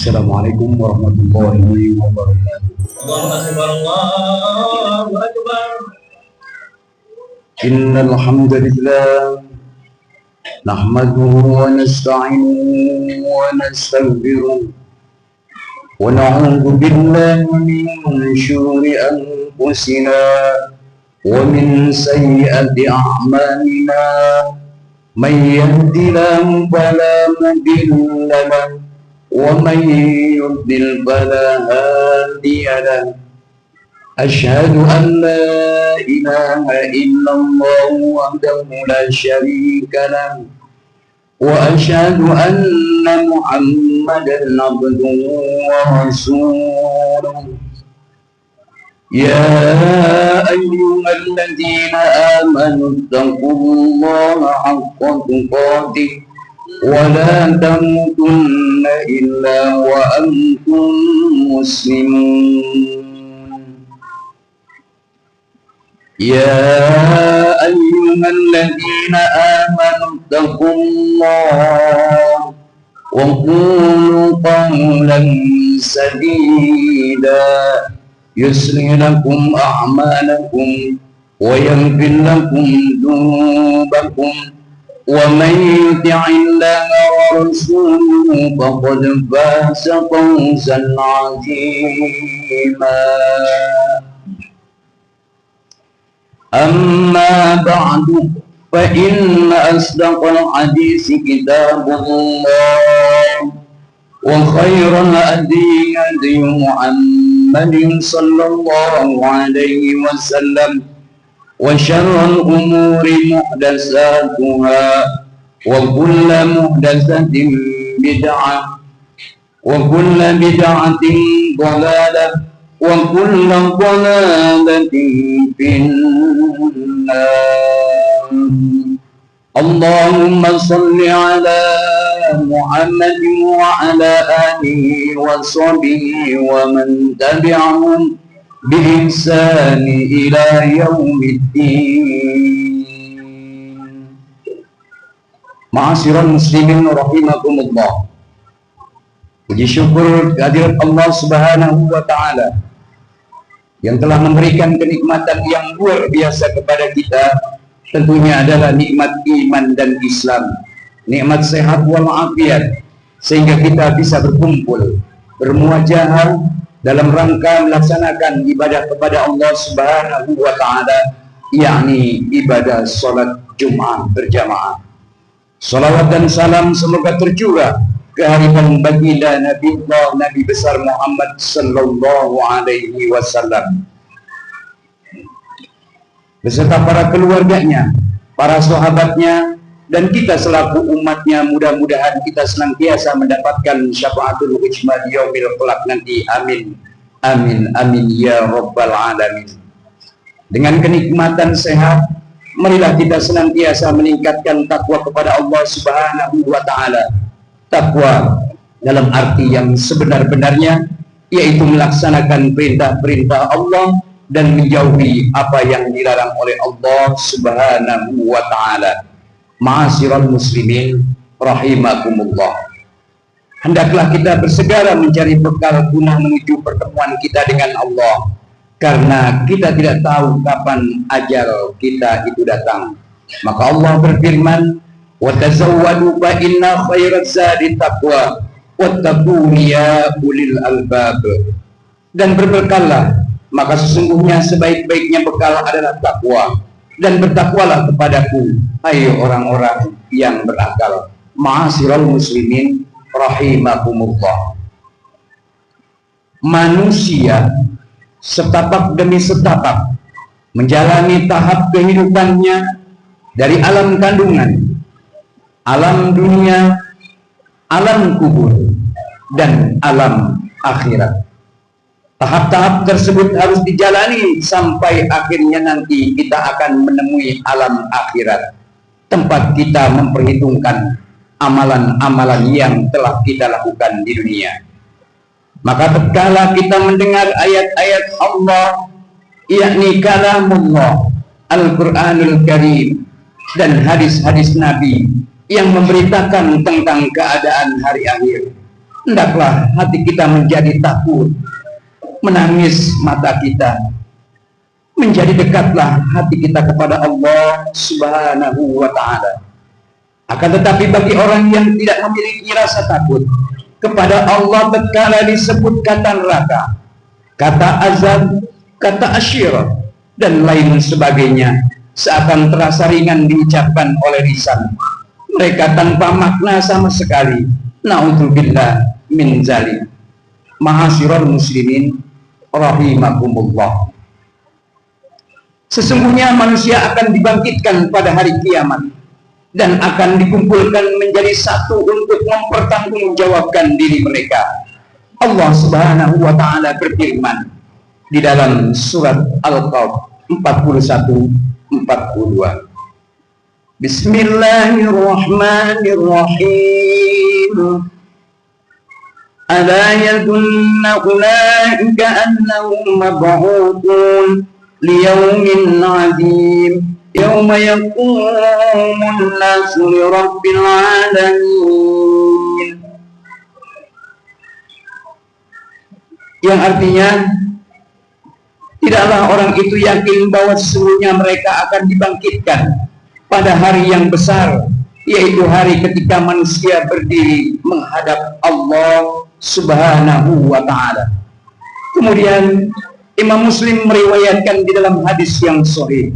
Assalamualaikum warahmatullahi wabarakatuh. Allahu Akbar. Innal hamdalillah nahmaduhu wa nasta'inuhu wa nastaghfiruh wa na'udzu billahi min syururi anfusina wa min sayyiati a'malina. May yahdihillahu fala mudilla lahu ومن يضلل فلا هادي له. أشهد أن لا إله إلا الله وحده لا شريك له وأشهد أن محمدا عبده ورسوله. يا أيها الذين آمنوا اتقوا الله حق تقاته ولا تموتن إلا وأنتم مسلمون. يا أيها الذين آمنوا اتقوا الله وقولوا قولا سديدا يصلح لكم أعمالكم ويغفر لكم ذنوبكم ومن يطع الله ورسوله فقد فاز فوزا عظيما. أما بعد فإن أصدق الحديث كتاب الله وخير الهدي هدي محمد صلى الله عليه وسلم وشر الأمور محدثاتها وكل محدثة بدعة وكل بدعة ضلالة وكل ضلالة في النار. اللهم صل على محمد وعلى آله وصحبه ومن تبعهم بإحسان إلى يوم الدين. Ma'asyiral muslimin rahimakumullah. Puji syukur kehadirat Allah Subhanahu wa taala yang telah memberikan kenikmatan yang luar biasa kepada kita. Tentunya adalah nikmat iman dan Islam, nikmat sehat wal afiat, sehingga kita bisa berkumpul bermuajahah dalam rangka melaksanakan ibadah kepada Allah Subhanahu wa taala, yakni ibadah salat Jumat berjamaah. Salawat dan salam semoga tercurah ke harian baginda Nabi besar Muhammad sallallahu alaihi wasallam beserta para keluarganya, para sahabatnya, dan kita selaku umatnya. Mudah-mudahan kita senantiasa mendapatkan syafaatul ujma di yaumil kelak nanti. Amin amin amin ya rabbal alamin. Dengan kenikmatan sehat, marilah kita senantiasa meningkatkan takwa kepada Allah Subhanahu wa taala. Takwa dalam arti yang sebenar-benarnya, yaitu melaksanakan perintah-perintah Allah dan menjauhi apa yang dilarang oleh Allah Subhanahu wa taala. Ma'asyiral muslimin rahimakumullah. Hendaklah kita bersegera mencari bekal guna menuju pertemuan kita dengan Allah, karena kita tidak tahu kapan ajal kita itu datang. Maka Allah berfirman, "Wa tazawwadu fa inna khairaz zadi taqwa wattaquni ya ulil albab." Dan berbekallah, maka sesungguhnya sebaik-baiknya bekal adalah takwa, dan bertakwalah kepadaku, hai orang-orang yang berakal. Ma'asyiral muslimin rahimakumullah. Manusia setapak demi setapak menjalani tahap kehidupannya dari alam kandungan, alam dunia, alam kubur, dan alam akhirat. Tahap-tahap tersebut harus dijalani sampai akhirnya nanti kita akan menemui alam akhirat, tempat kita memperhitungkan amalan-amalan yang telah kita lakukan di dunia. Maka tatkala kita mendengar ayat-ayat Allah, yakni kalamullah, Al-Quranul Karim, dan hadis-hadis Nabi yang memberitakan tentang keadaan hari akhir, hendaklah hati kita menjadi takut, menangis mata kita, menjadi dekatlah hati kita kepada Allah Subhanahu wa ta'ala. Akan tetapi bagi orang yang tidak memiliki rasa takut kepada Allah, tatkala disebut kata neraka, kata azab, kata asyirat, dan lain sebagainya, seakan terasa ringan diucapkan oleh lisan mereka tanpa makna sama sekali. Na'udzubillah min zalim. Ma'asyiral muslimin rahimakumullah. Sesungguhnya manusia akan dibangkitkan pada hari kiamat dan akan dikumpulkan menjadi satu untuk mempertanggungjawabkan diri mereka. Allah Subhanahu wa ta'ala berfirman di dalam surat Al-Qaf 41-42. Bismillahirrahmanirrahim. Ala yadunna ulaika annahum mab'utun liyaumin 'adzim yauma yaqumun nasu lirabbil 'alamin. Yang artinya, tidaklah orang itu yakin bahwa sesungguhnya mereka akan dibangkitkan pada hari yang besar, yaitu hari ketika manusia berdiri menghadap Allah Subhanahu wa ta'ala. Kemudian Imam Muslim meriwayatkan di dalam hadis yang sahih,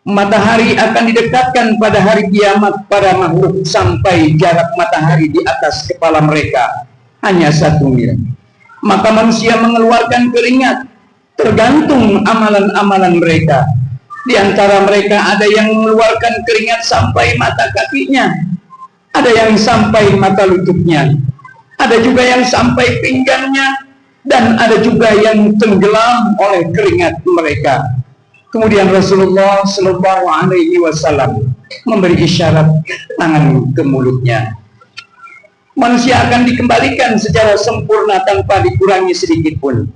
matahari akan didekatkan pada hari kiamat pada makhluk sampai jarak matahari di atas kepala mereka hanya 1 mil. Maka manusia mengeluarkan keringat tergantung amalan-amalan mereka. Di antara mereka ada yang mengeluarkan keringat sampai mata kakinya, ada yang sampai mata lututnya, ada juga yang sampai pinggangnya, dan ada juga yang tenggelam oleh keringat mereka. Kemudian Rasulullah Shallallahu Alaihi Wasallam memberi isyarat tangan ke mulutnya. Manusia akan dikembalikan secara sempurna tanpa dikurangi sedikit pun.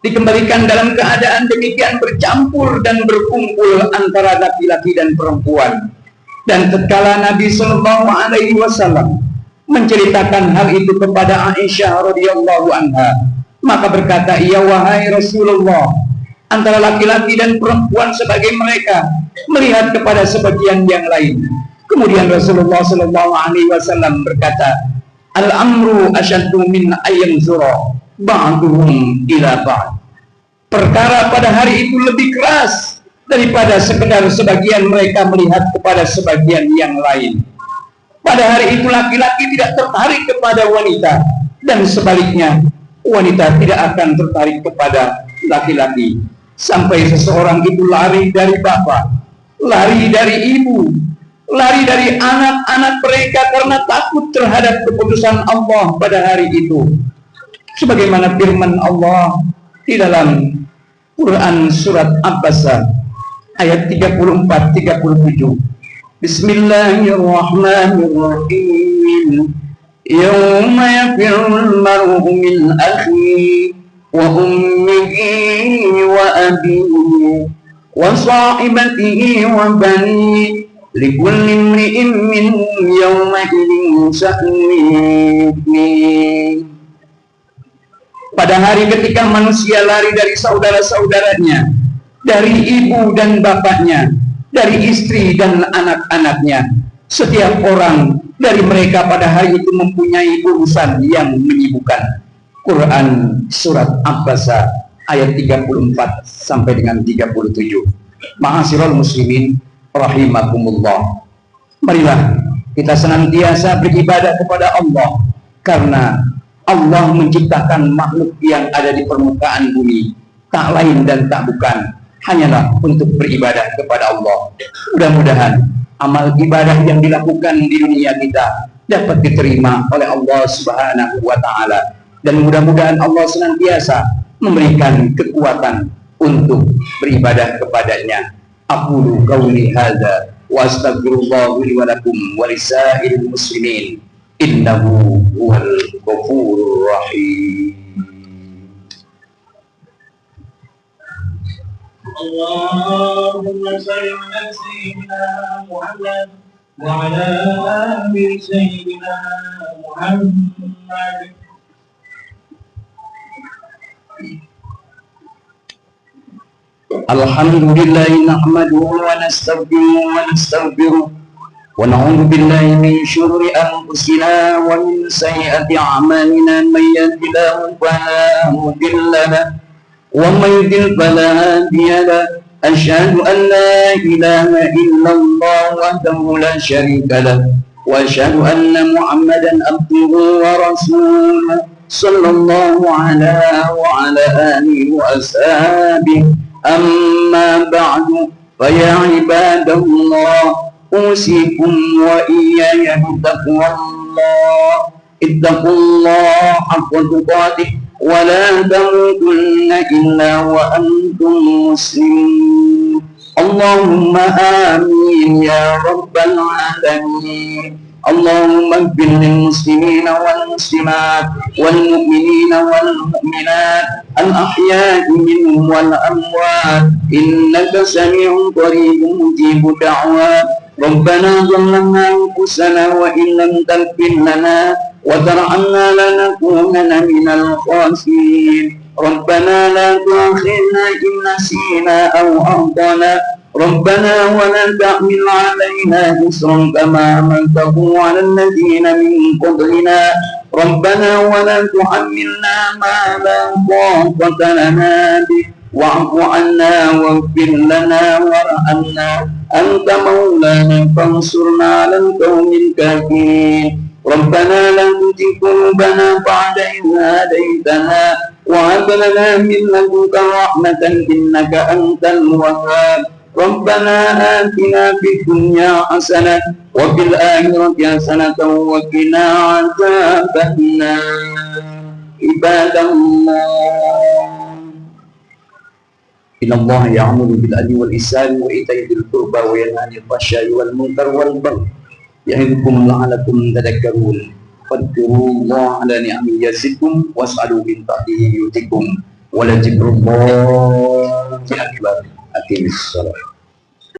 Dikembalikan dalam keadaan demikian bercampur dan berkumpul antara laki-laki dan perempuan. Dan tatkala Nabi Shallallahu Alaihi Wasallam menceritakan hal itu kepada Aisyah radhiyallahu anha, maka berkata ia, wahai Rasulullah, antara laki-laki dan perempuan sebagai mereka melihat kepada sebagian yang lain. Kemudian Rasulullah Shallallahu Alaihi Wasallam berkata, al-amru asyaddu min ayyamzura ba'duhum ila ba'd. Perkara pada hari itu lebih keras daripada sekedar sebagian mereka melihat kepada sebagian yang lain. Pada hari itu laki-laki tidak tertarik kepada wanita, dan sebaliknya wanita tidak akan tertarik kepada laki-laki, sampai seseorang itu lari dari bapak, lari dari ibu, lari dari anak-anak mereka karena takut terhadap keputusan Allah pada hari itu. Sebagaimana firman Allah di dalam Quran surat Abbasa ayat 34-37. Bismillahirrahmanirrahim. Yawma yafirul mar'u min akhihi wa ummihi wa abihi wa sahibatihi wa banihi likulli imri'in minhum yawma idzin sha'nun. Pada hari ketika manusia lari dari saudara-saudaranya, dari ibu dan bapaknya, dari istri dan anak-anaknya, setiap orang dari mereka pada hari itu mempunyai urusan yang menyibukkan. Quran surat Abbasa ayat 34 sampai dengan 37. Ma'asyiral muslimin rahimakumullah. Marilah kita senantiasa beribadah kepada Allah, karena Allah menciptakan makhluk yang ada di permukaan bumi tak lain dan tak bukan hanyalah untuk beribadah kepada Allah. Mudah-mudahan amal ibadah yang dilakukan di dunia kita dapat diterima oleh Allah Subhanahu wa ta'ala, dan mudah-mudahan Allah senantiasa memberikan kekuatan untuk beribadah kepadanya. Aqulu qauli hadza wa astaghfirullah li wa lakum wa lisairil muslimin innahu huwal ghafurur rahim. Allahumma shalli ala sayyidina Muhammad wa ala ali sayyidina Muhammad Alhamdulillah nahmaduhu wa nastaghfiruh wa na'udzu billahi min syururi anfusina wa min sayyiati a'malina may yahdihillahu fala mudilla lahu wa may yudlil fala hadiya lahu asyhadu an la ilaha illallah wahdahu la syarika lahu wa asyhadu anna Muhammadan abduhu wa rasuluhu sallallahu ala alihi wa ashabihi amma ba'du faya ibadallah usikum wa iyaya bittaqwallah ittaqullah haqqa tuqatih wa la tamutunna illa wa antum muslimun. Allahumma amin ya rabbal alamin. Allahumma ighfir lil muslimina wal muslimat wal mu'minina wal mu'minat al ahya'i minhum wal amwat innaka sami'un qaribun mujibud da'wat. Rabbana zalamna anfusana wa in lam taghfir lana wa tarhamna lanakunanna minal khasirin. Rabbana la tu'akhidhna in nasina aw akhtana. ربنا ولا تحمل علينا إصرا كما حملته على الذين من قبلنا ربنا ولا تحملنا ما لا طاقة لنا به واعف عنا واغفر لنا وارحمنا أنت مولانا فانصرنا على القوم الكافرين. ربنا لا تزغ قلوبنا بعد إذ هديتنا وهب لنا من لدنك رحمة إنك أنت الوهاب. ربنا آتنا في الدنيا حسنة وفي الآخرة حسنة وقنا عذاب النار. عباد الله إن الله يأمر بالعدل والإحسان وإيتاء ذي القربى وينهى عن الفحشاء والمنكر والبغي يعظكم لعلكم تذكرون. فاذكروا الله على نعمه يزدكم واسألوا من فضله يؤتكم ولذكر الله أكبر. أقم الصلاة.